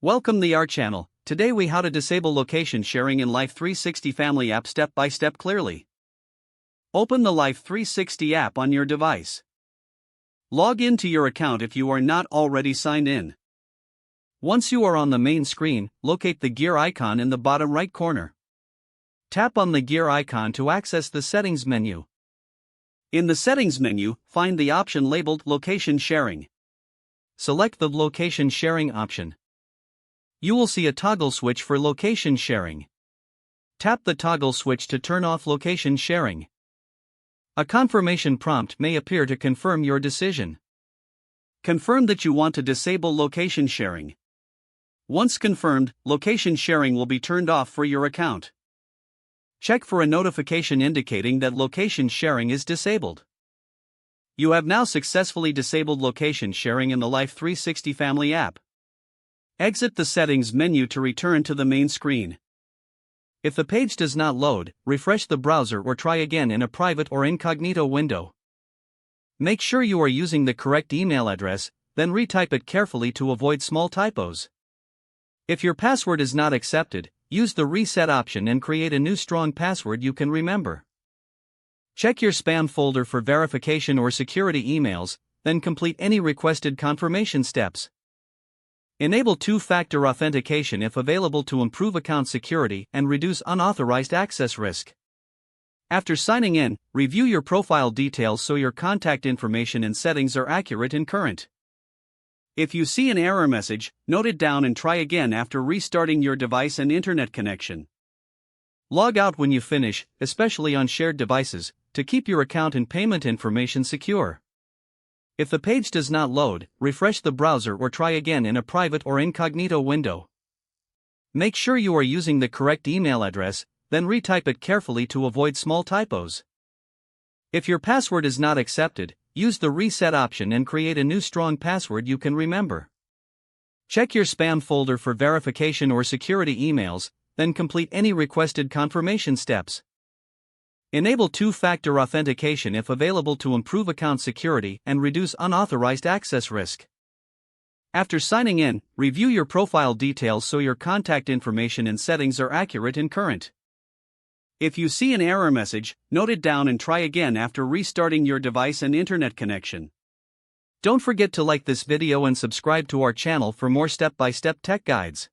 Welcome to our channel. Today we how to disable location sharing in Life360 family app step by step clearly. Open the Life360 app on your device. Log into your account if you are not already signed in. Once you are on the main screen, locate the gear icon in the bottom right corner. Tap on the gear icon to access the settings menu. In the settings menu, find the option labeled location sharing. Select the location sharing option. You will see a toggle switch for location sharing. Tap the toggle switch to turn off location sharing. A confirmation prompt may appear to confirm your decision. Confirm that you want to disable location sharing. Once confirmed, location sharing will be turned off for your account. Check for a notification indicating that location sharing is disabled. You have now successfully disabled location sharing in the Life360 family app. Exit the settings menu to return to the main screen. If the page does not load, refresh the browser or try again in a private or incognito window. Make sure you are using the correct email address, then retype it carefully to avoid small typos. If your password is not accepted, use the reset option and create a new strong password you can remember. Check your spam folder for verification or security emails, then complete any requested confirmation steps. Enable two-factor authentication if available to improve account security and reduce unauthorized access risk. After signing in, review your profile details so your contact information and settings are accurate and current. If you see an error message, note it down and try again after restarting your device and internet connection. Log out when you finish, especially on shared devices, to keep your account and payment information secure. If the page does not load, refresh the browser or try again in a private or incognito window. Make sure you are using the correct email address, then retype it carefully to avoid small typos. If your password is not accepted, use the reset option and create a new strong password you can remember. Check your spam folder for verification or security emails, then complete any requested confirmation steps. Enable two-factor authentication if available to improve account security and reduce unauthorized access risk. After signing in, review your profile details so your contact information and settings are accurate and current. If you see an error message, note it down and try again after restarting your device and internet connection. Don't forget to like this video and subscribe to our channel for more step-by-step tech guides.